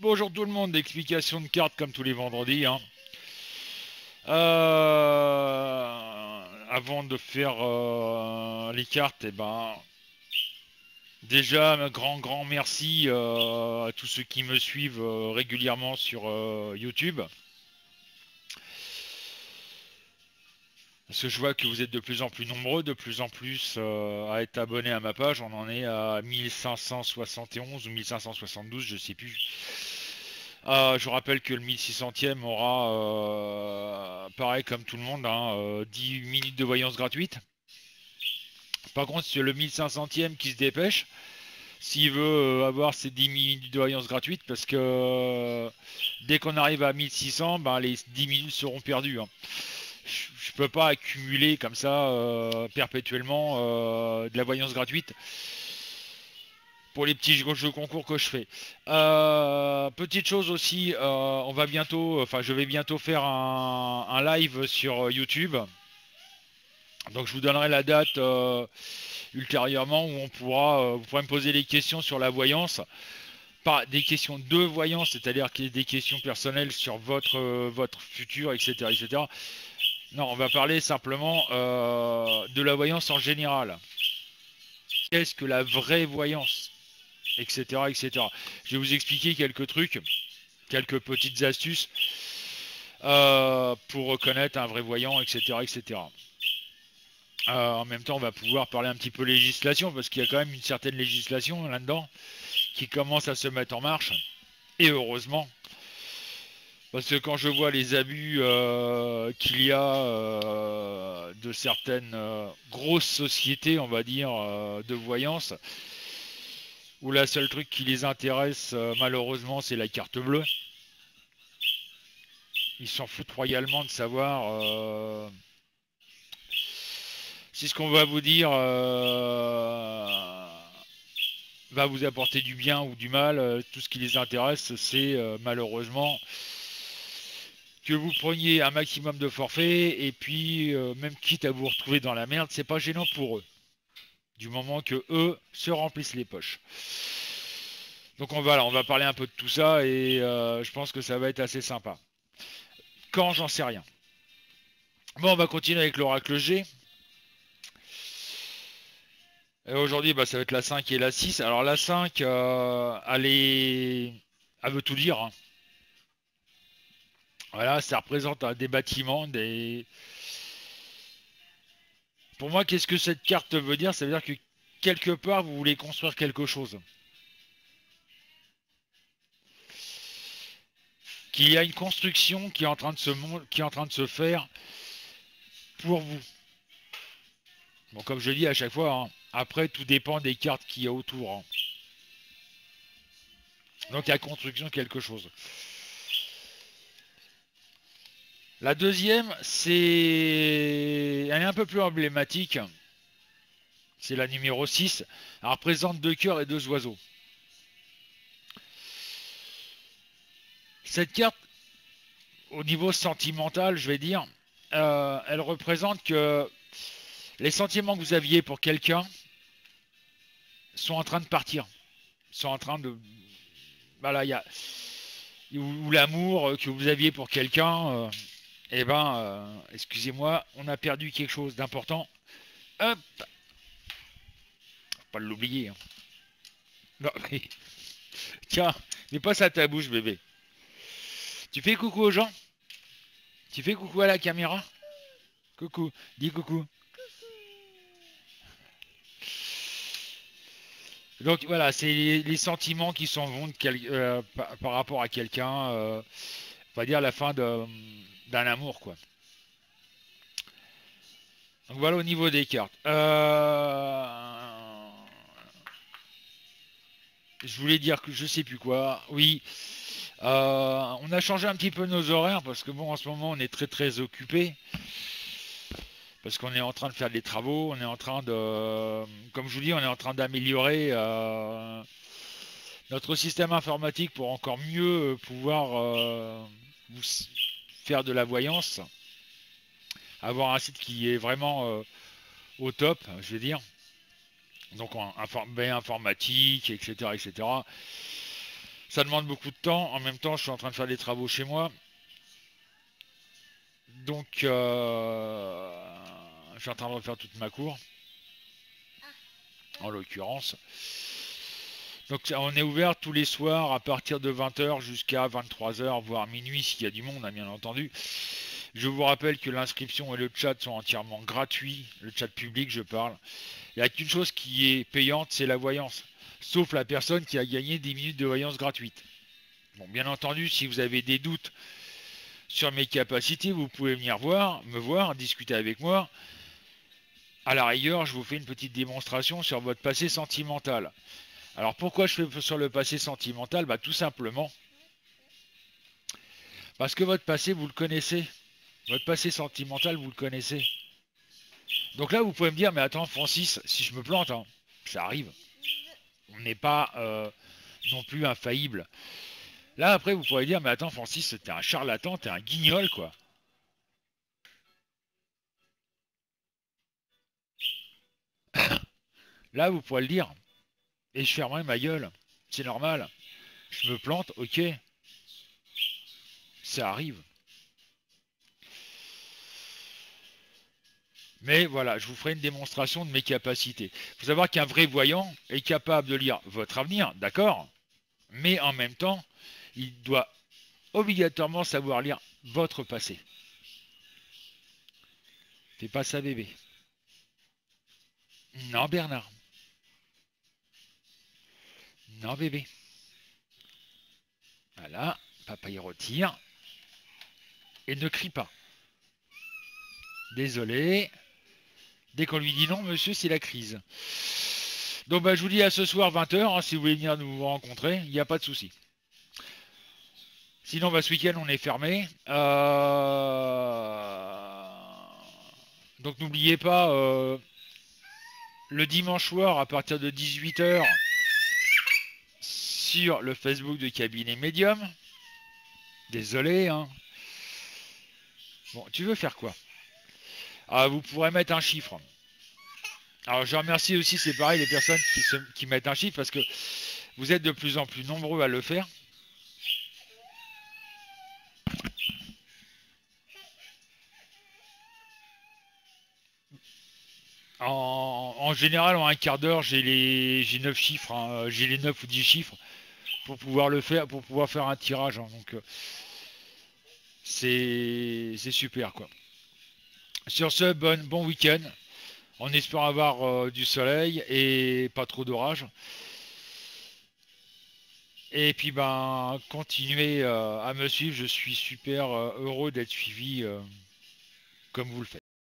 Bonjour tout le monde, explication de cartes comme tous les vendredis, hein. Avant de faire les cartes, déjà un grand merci à tous ceux qui me suivent régulièrement sur YouTube. Parce que je vois que vous êtes de plus en plus nombreux, de plus en plus à être abonnés à ma page. On en est à 1571 ou 1572, je sais plus. Je vous rappelle que le 1600e aura, pareil comme tout le monde, hein, 10 minutes de voyance gratuite. Par contre, c'est le 1500e qui se dépêche, s'il veut avoir ces 10 minutes de voyance gratuite, parce que dès qu'on arrive à 1600, les 10 minutes seront perdues, hein. Je peux pas accumuler comme ça perpétuellement de la voyance gratuite pour les petits jeux concours que je fais. Petite chose aussi, je vais bientôt faire un live sur YouTube. Donc je vous donnerai la date ultérieurement où vous pourrez me poser des questions sur la voyance. Pas des questions de voyance, c'est-à-dire des questions personnelles sur votre futur, etc., etc. Non, on va parler simplement de la voyance en général. Qu'est-ce que la vraie voyance, etc., etc. Je vais vous expliquer quelques trucs, quelques petites astuces pour reconnaître un vrai voyant, etc., etc. En même temps, on va pouvoir parler un petit peu législation, parce qu'il y a quand même une certaine législation là-dedans qui commence à se mettre en marche, et heureusement. Parce que quand je vois les abus qu'il y a de certaines grosses sociétés, on va dire, de voyance, où la seule truc qui les intéresse, malheureusement, c'est la carte bleue. Ils s'en foutent royalement de savoir si ce qu'on va vous dire va vous apporter du bien ou du mal. Tout ce qui les intéresse, c'est malheureusement que vous preniez un maximum de forfaits, et puis même quitte à vous retrouver dans la merde, c'est pas gênant pour eux, du moment que eux se remplissent les poches. Donc on va parler un peu de tout ça, et je pense que ça va être assez sympa. Quand, j'en sais rien. Bon, on va continuer avec l'oracle G. Et aujourd'hui, ça va être la 5 et la 6. Alors la 5, elle veut tout dire, hein. Voilà, ça représente des bâtiments, des... Pour moi, qu'est-ce que cette carte veut dire? Ça veut dire que quelque part, vous voulez construire quelque chose. Qu'il y a une construction qui est en train de se faire pour vous. Bon, comme je dis à chaque fois, hein, après, tout dépend des cartes qu'il y a autour, hein. Donc, il y a construction de quelque chose. La deuxième, elle est un peu plus emblématique. C'est la numéro 6. Elle représente 2 cœurs et 2 oiseaux. Cette carte, au niveau sentimental, je vais dire, elle représente que les sentiments que vous aviez pour quelqu'un sont en train de partir. Sont en train de... Voilà, il y a... Ou l'amour que vous aviez pour quelqu'un, excusez-moi, on a perdu quelque chose d'important. Hop, pas de l'oublier, hein. Non, tiens, mets pas ça à ta bouche, bébé. Tu fais coucou aux gens? Tu fais coucou à la caméra? Coucou, dis coucou. Donc voilà, c'est les sentiments qui s'en vont par rapport à quelqu'un, on va dire la fin d'un amour, quoi. Donc voilà au niveau des cartes. Je voulais dire que je sais plus quoi. Oui, on a changé un petit peu nos horaires parce que bon, en ce moment, on est très occupé. Parce qu'on est en train de faire des travaux, on est en train de, comme je vous dis, on est en train d'améliorer notre système informatique pour encore mieux pouvoir vous faire de la voyance, avoir un site qui est vraiment au top, je vais dire. Donc informatique, etc., etc. Ça demande beaucoup de temps. En même temps, je suis en train de faire des travaux chez moi. Donc, je suis en train de refaire toute ma cour, en l'occurrence. Donc, on est ouvert tous les soirs à partir de 20h jusqu'à 23h, voire minuit s'il y a du monde, hein, bien entendu. Je vous rappelle que l'inscription et le chat sont entièrement gratuits. Le chat public, je parle. Il n'y a qu'une chose qui est payante, c'est la voyance. Sauf la personne qui a gagné 10 minutes de voyance gratuite. Bon, bien entendu, si vous avez des doutes sur mes capacités, vous pouvez venir me voir, discuter avec moi. À la rigueur, je vous fais une petite démonstration sur votre passé sentimental. Alors pourquoi je fais sur le passé sentimental? Bah tout simplement parce que votre passé, vous le connaissez. Votre passé sentimental, vous le connaissez. Donc là, vous pouvez me dire, mais attends, Francis, si je me plante, hein, ça arrive. On n'est pas non plus infaillible. Là, après, vous pourrez dire, mais attends, Francis, t'es un charlatan, t'es un guignol, quoi. Là, vous pourrez le dire. Et je fermerai ma gueule. C'est normal. Je me plante, ok. Ça arrive. Mais voilà, je vous ferai une démonstration de mes capacités. Il faut savoir qu'un vrai voyant est capable de lire votre avenir, d'accord? Mais en même temps, il doit obligatoirement savoir lire votre passé. Fais pas ça, bébé. Non, Bernard. Non, bébé. Voilà, papa y retire. Et ne crie pas. Désolé. Dès qu'on lui dit non, monsieur, c'est la crise. Donc bah, je vous dis à ce soir 20h, hein, si vous voulez venir nous rencontrer, il n'y a pas de souci. Sinon, bah, ce week-end, on est fermé. Donc n'oubliez pas, le dimanche soir, à partir de 18h, sur le Facebook de Cabinet Médium. Désolé, hein. Bon, tu veux faire quoi? Ah, vous pourrez mettre un chiffre. Alors je remercie aussi, c'est pareil, les personnes qui mettent un chiffre parce que vous êtes de plus en plus nombreux à le faire. En général, en un quart d'heure, j'ai 9 chiffres, hein, j'ai les 9 ou 10 chiffres pour pouvoir le faire, pour pouvoir faire un tirage, hein, donc c'est super quoi. Sur ce, bon week-end. On espère avoir du soleil et pas trop d'orage. Et puis ben continuez à me suivre, je suis super heureux d'être suivi comme vous le faites.